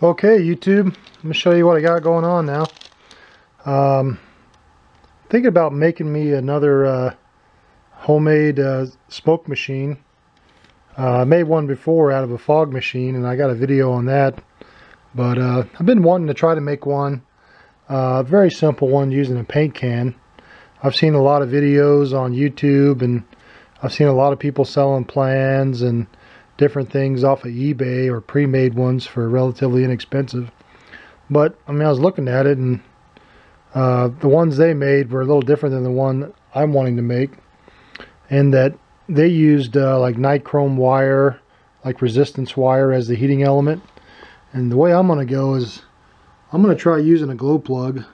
Okay, YouTube, let me show you what I got going on now. Thinking about making me another homemade smoke machine. I made one before out of a fog machine, and I got a video on that. But I've been wanting to try to make one, a very simple one using a paint can. I've seen a lot of videos on YouTube, and I've seen a lot of people selling plans and different things off of eBay or pre-made ones for relatively inexpensive. But I mean, I was looking at it, and the ones they made were a little different than the one I'm wanting to make, in that they used like nichrome wire, like resistance wire, as the heating element. And the way I'm going to go is I'm going to try using a glow plug.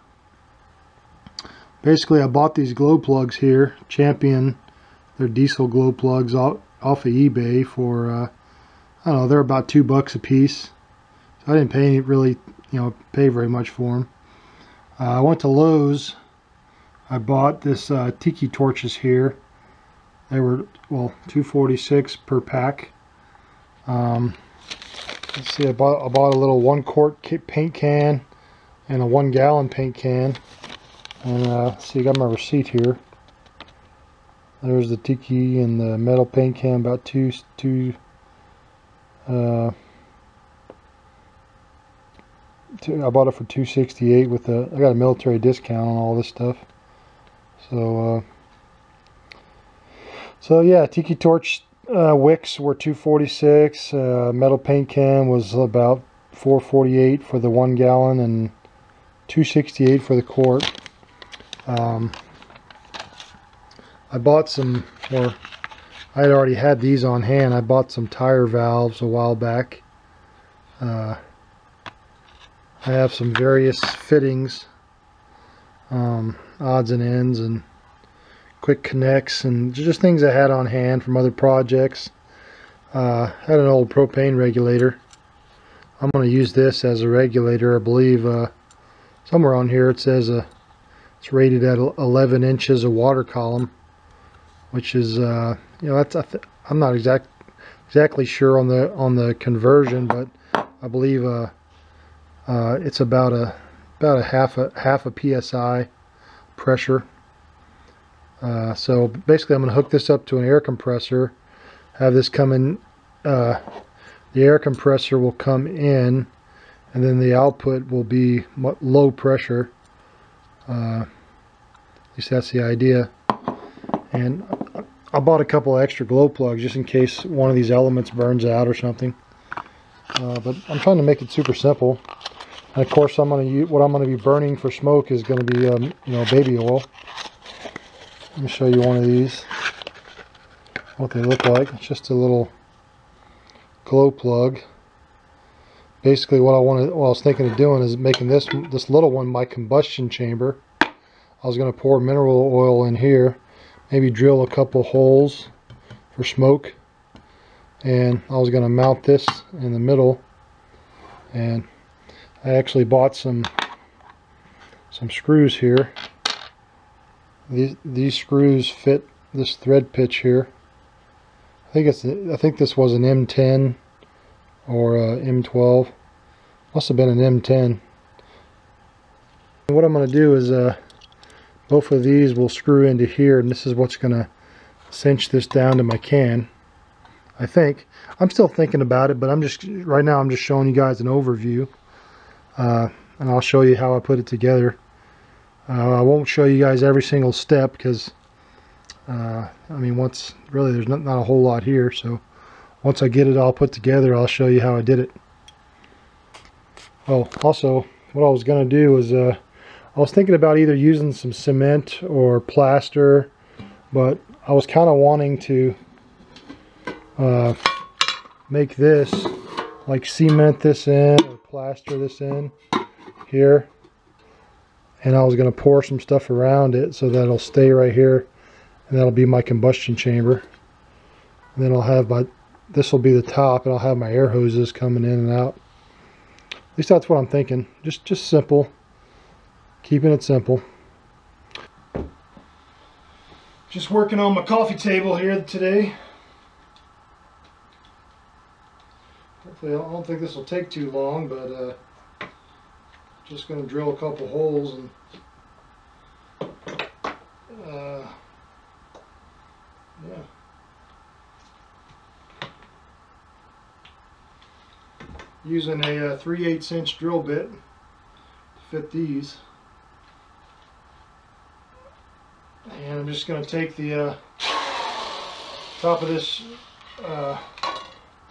Basically, I bought these glow plugs here, Champion. They're diesel glow plugs off of eBay for I don't know, they're about $2 a piece. So I didn't pay pay very much for them. I went to Lowe's. I bought this tiki torches here. They were, well, $2.46 per pack. Let's see, I bought a little 1-quart paint can and a 1-gallon paint can. And see, I got my receipt here. There's the tiki and the metal paint can, about I bought it for $2.68 with I got a military discount on all this stuff. So yeah, tiki torch wicks were $2.46. Metal paint can was about $4.48 for the 1 gallon and $2.68 for the quart. I bought some, or I had already had these on hand. I bought some tire valves a while back. I have some various fittings, odds and ends, and quick connects, and just things I had on hand from other projects. Had an old propane regulator. I'm going to use this as a regulator. I believe somewhere on here it says it's rated at 11 inches of water column, which is I'm not exactly sure on the conversion, but I believe it's about a half a psi pressure. So basically, I'm going to hook this up to an air compressor, have this come in. The air compressor will come in, and then the output will be low pressure. At least that's the idea. And I bought a couple of extra glow plugs just in case one of these elements burns out or something. But I'm trying to make it super simple. And of course, what I'm going to be burning for smoke is going to be baby oil. Let me show you one of these, what they look like. It's just a little glow plug. Basically, what I was thinking of doing is making this little one my combustion chamber. I was going to pour mineral oil in here, maybe drill a couple holes for smoke, and I was going to mount this in the middle. And I actually bought some screws here. These screws fit this thread pitch here. I think this was an M10 or a M12. Must have been an M10. And what I'm going to do is both of these will screw into here, and this is what's going to cinch this down to my can. I think. I'm still thinking about it, but right now I'm just showing you guys an overview, and I'll show you how I put it together. I won't show you guys every single step because I mean, there's not a whole lot here. So once I get it all put together, I'll show you how I did it. Oh, also, what I was going to do is I was thinking about either using some cement or plaster, but I was kind of wanting to make this, like cement this in or plaster this in here, and I was going to pour some stuff around it so that it'll stay right here, and that'll be my combustion chamber. And then I'll have this will be the top, and I'll have my air hoses coming in and out. At least that's what I'm thinking. Just simple, keeping it simple. Just working on my coffee table here today. Hopefully, I don't think this will take too long, but just going to drill a couple holes and yeah. Using a 3/8 inch drill bit to fit these. And I'm just going to take the top of this,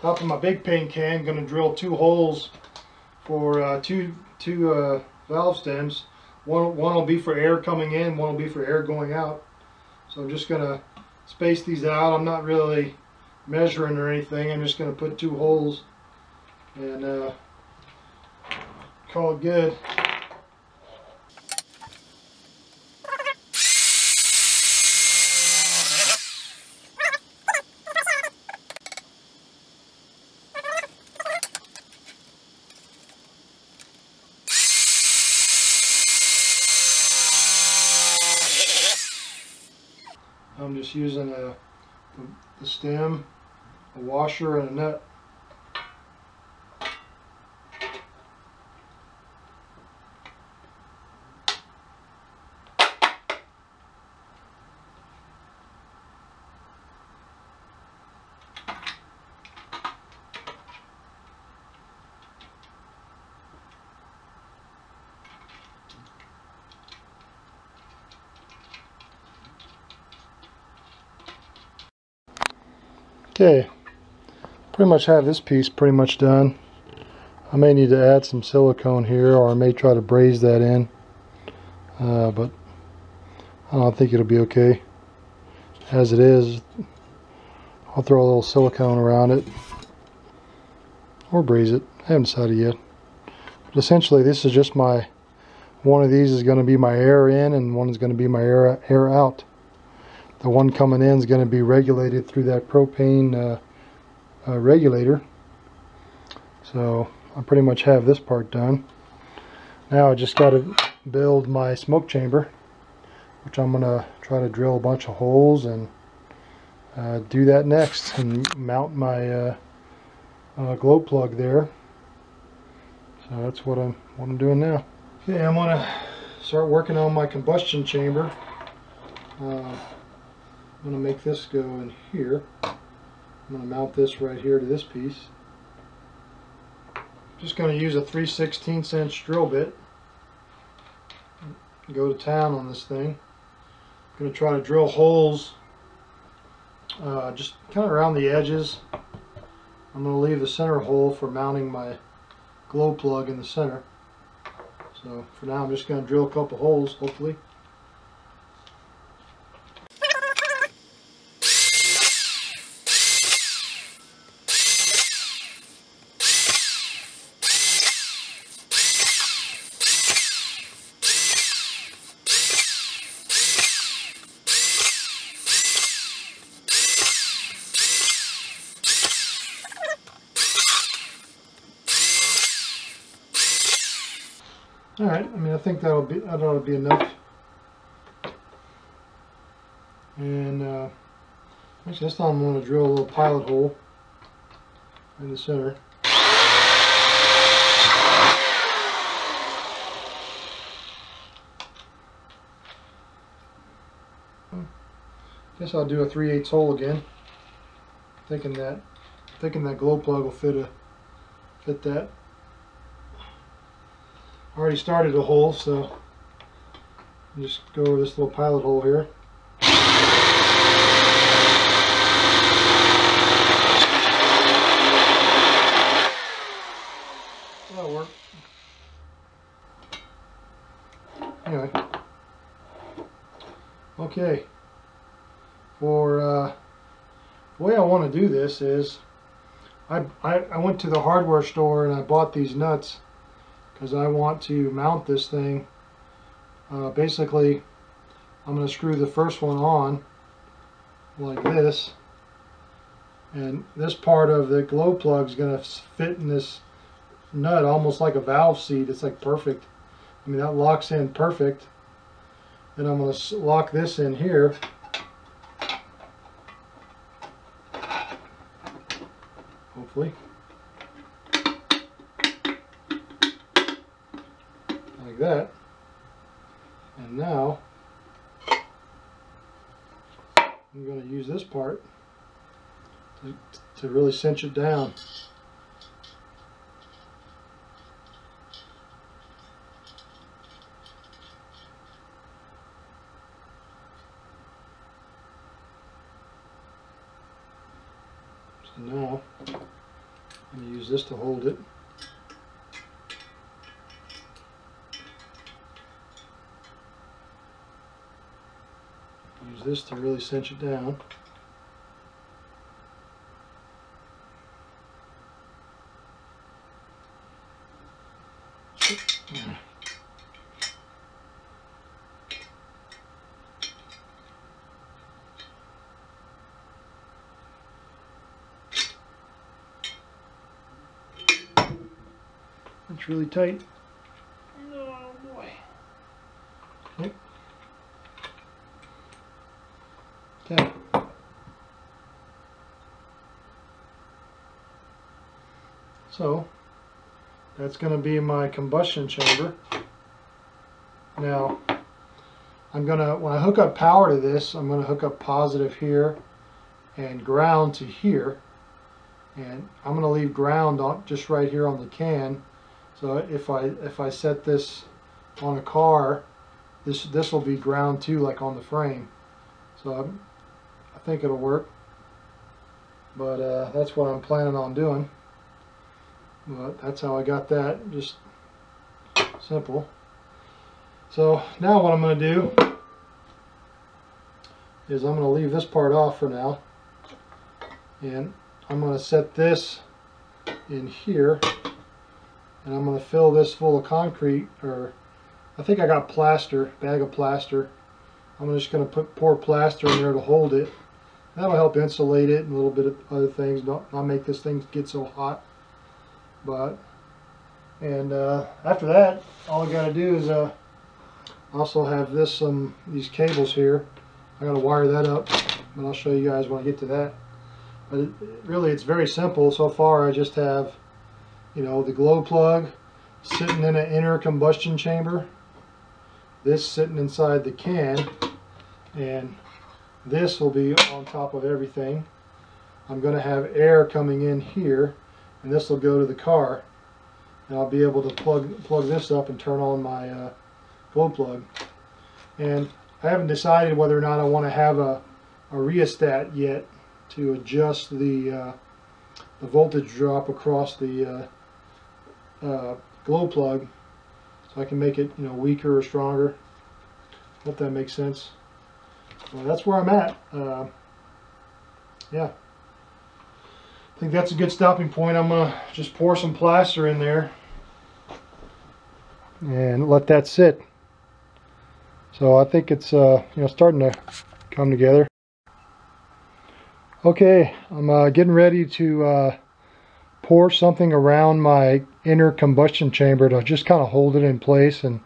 top of my big paint can, going to drill 2 holes for two valve stems. One will be for air coming in, one will be for air going out. So I'm just going to space these out. I'm not really measuring or anything. I'm just going to put 2 holes and call it good. I'm just using the stem, a washer, and a nut. Okay, pretty much have this piece pretty much done. I may need to add some silicone here, or I may try to braze that in, but I don't think it'll be okay. As it is, I'll throw a little silicone around it, or braze it. I haven't decided yet. But essentially, this is just one of these is going to be my air in, and one is going to be my air out. The one coming in is going to be regulated through that propane regulator. So I pretty much have this part done. Now I just got to build my smoke chamber, which I'm going to try to drill a bunch of holes and do that next, and mount my glow plug there. So that's what I'm doing now. Okay, I'm going to start working on my combustion chamber. I'm going to make this go in here. I'm going to mount this right here to this piece. Just going to use a 3/16 inch drill bit. Go to town on this thing. I'm going to try to drill holes just kind of around the edges. I'm going to leave the center hole for mounting my glow plug in the center. So for now I'm just going to drill a couple holes, hopefully. Alright, I mean, I think that ought to be enough. And actually this time I'm going to drill a little pilot hole in the center. Guess I'll do a 3/8 hole again. Thinking that glow plug will fit that. I already started a hole, so I'll just go over this little pilot hole here. That'll work. Anyway, okay. For the way I want to do this is, I went to the hardware store and I bought these nuts because I want to mount this thing. Basically, I'm going to screw the first one on like this, and this part of the glow plug is going to fit in this nut almost like a valve seat. It's like perfect. I mean, that locks in perfect. Then I'm going to lock this in here. Hopefully. that. And now I'm going to use this part to really cinch it down. So now I'm going to use this to hold it. Use this to really cinch it down. It's really tight. Oh boy. Okay. Okay. So that's going to be my combustion chamber. Now I'm going to, when I hook up power to this, I'm going to hook up positive here and ground to here, and I'm going to leave ground on just right here on the can. So if I set this on a car, this will be ground too, like on the frame. So I think it'll work, but that's what I'm planning on doing. But that's how I got that, just simple. So now what I'm going to do is I'm going to leave this part off for now, and I'm going to set this in here, and I'm going to fill this full of concrete, or I think I got plaster, bag of plaster. I'm just going to pour plaster in there to hold it. That'll help insulate it and a little bit of other things, not make this thing get so hot. But after that, all I got to do is also have these cables here. I got to wire that up, and I'll show you guys when I get to that. But really, it's very simple so far. I just have, you know, the glow plug sitting in an inner combustion chamber, this sitting inside the can, and this will be on top of everything. I'm going to have air coming in here, and this will go to the car, and I'll be able to plug this up and turn on my glow plug. And I haven't decided whether or not I want to have a rheostat yet to adjust the voltage drop across the glow plug, so I can make it, you know, weaker or stronger. Hope that makes sense. Well, that's where I'm at. Yeah, I think that's a good stopping point. I'm gonna just pour some plaster in there and let that sit. So I think it's you know, starting to come together. Okay, I'm getting ready to pour something around my inner combustion chamber to just kind of hold it in place, and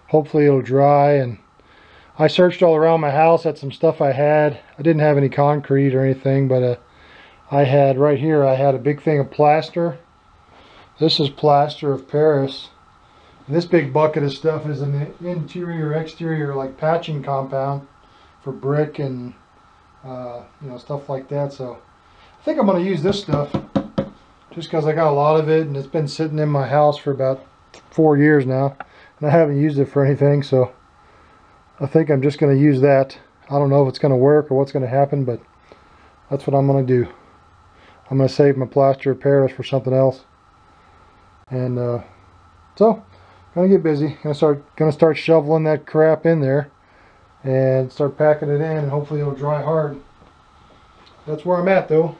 hopefully it'll dry. And I searched all around my house at some stuff I had. I didn't have any concrete or anything, but I had right here, I had a big thing of plaster. This is plaster of Paris. And this big bucket of stuff is an interior exterior like patching compound for brick and you know, stuff like that. So I think I'm going to use this stuff just because I got a lot of it, and it's been sitting in my house for about 4 years now, and I haven't used it for anything. So I think I'm just going to use that. I don't know if it's going to work or what's going to happen, but that's what I'm going to do. I'm going to save my plaster of Paris for something else. And so I'm going to get busy. Going to start shoveling that crap in there and start packing it in, and hopefully it'll dry hard. That's where I'm at, though.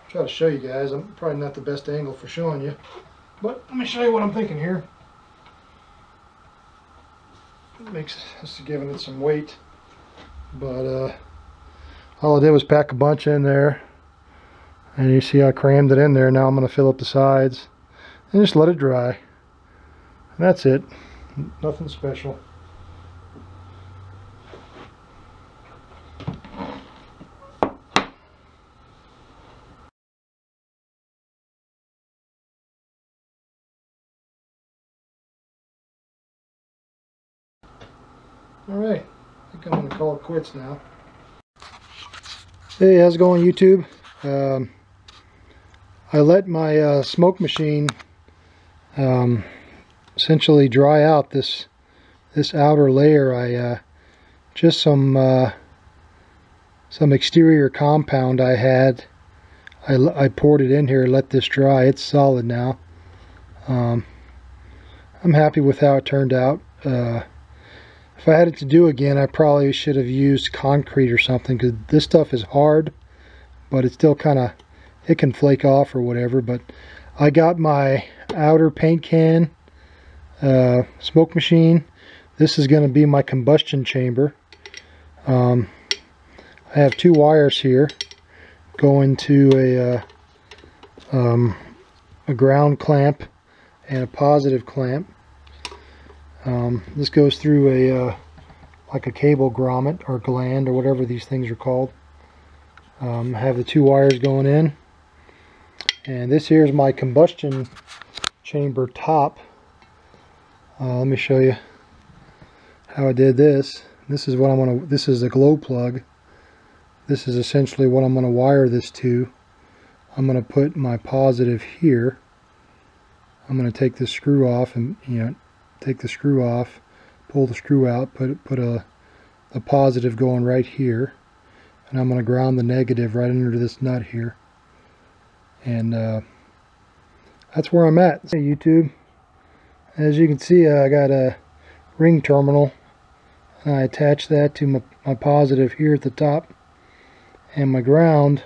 Try to show you guys. I'm probably not the best angle for showing you, but let me show you what I'm thinking here. It makes this, giving it some weight, but All I did was pack a bunch in there, and you see I crammed it in there. Now I'm going to fill up the sides and just let it dry. And that's it. Nothing special. Alright, I think I'm going to call it quits now. Hey, how's it going, YouTube? I let my smoke machine essentially dry out this outer layer. I just some exterior compound I had. I poured it in here, let this dry. It's solid now. I'm happy with how it turned out. If I had it to do again, I probably should have used concrete or something, because this stuff is hard, but it's still kind of, it can flake off or whatever. But I got my outer paint can smoke machine. This is going to be my combustion chamber. I have two wires here going to a ground clamp and a positive clamp. This goes through a like a cable grommet or gland or whatever these things are called. I have the two wires going in, and this here is my combustion chamber top. Let me show you how I did this. This is what I'm gonna. This is a glow plug. This is essentially what I'm gonna wire this to. I'm gonna put my positive here. I'm gonna take this screw off and take the screw off, pull the screw out, put a positive going right here, and I'm going to ground the negative right under this nut here. And that's where I'm at. Hey YouTube, as you can see, I got a ring terminal. I attached that to my positive here at the top, and my ground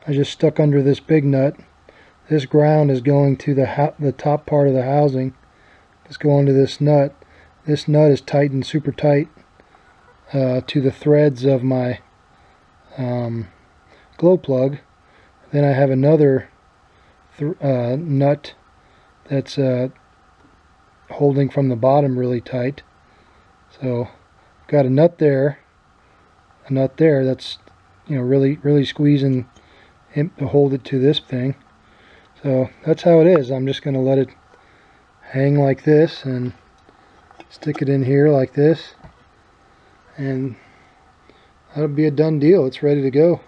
I just stuck under this big nut. This ground is going to the top part of the housing. Let's go into this nut. This nut is tightened super tight to the threads of my glow plug. Then I have another nut that's holding from the bottom really tight. So I've got a nut there that's really squeezing to hold it to this thing. So that's how it is. I'm just going to let it hang like this and stick it in here like this, and that'll be a done deal. It's ready to go.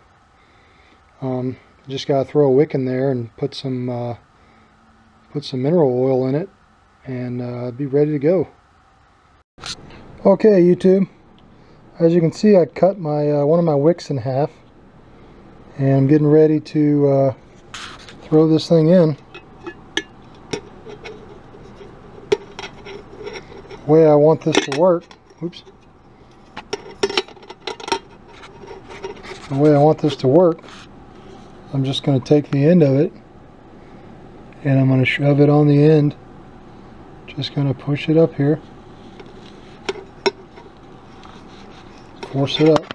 Just gotta throw a wick in there and put some mineral oil in it, and be ready to go. Okay, YouTube, as you can see, I cut my one of my wicks in half, and I'm getting ready to throw this thing in. The way I want this to work, oops. The way I want this to work, I'm just going to take the end of it, and I'm going to shove it on the end. Just going to push it up here, force it up.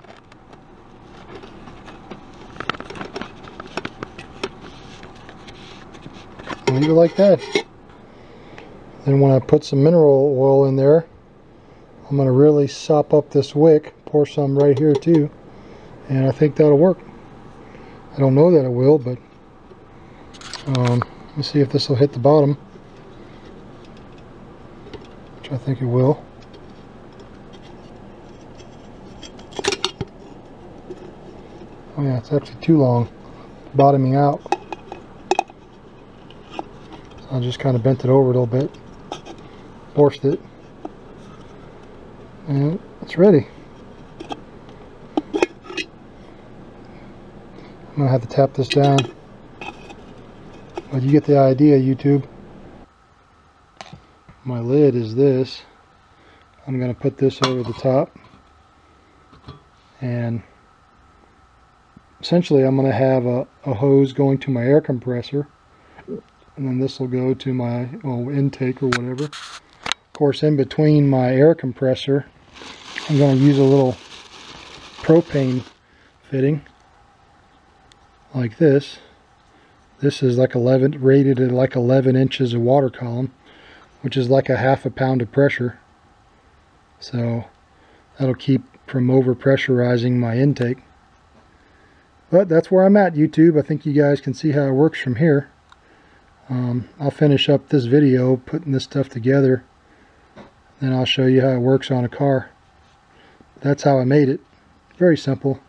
Leave it like that. Then when I put some mineral oil in there, I'm going to really sop up this wick, pour some right here too, and I think that'll work. I don't know that it will, but let's see if this will hit the bottom, which I think it will. Oh yeah, it's actually too long, bottoming out. So I just kind of bent it over a little bit, forced it, and it's ready. I'm going to have to tap this down, but you get the idea, YouTube. My lid is this. I'm going to put this over the top, and essentially I'm going to have a hose going to my air compressor, and then this will go to my intake or whatever. Of course, in between my air compressor, I'm going to use a little propane fitting like this. This is like 11, rated at like 11 inches of water column, which is like a half a pound of pressure. So that'll keep from over pressurizing my intake. But that's where I'm at, YouTube. I think you guys can see how it works from here. I'll finish up this video putting this stuff together, then I'll show you how it works on a car. That's how I made it. Very simple.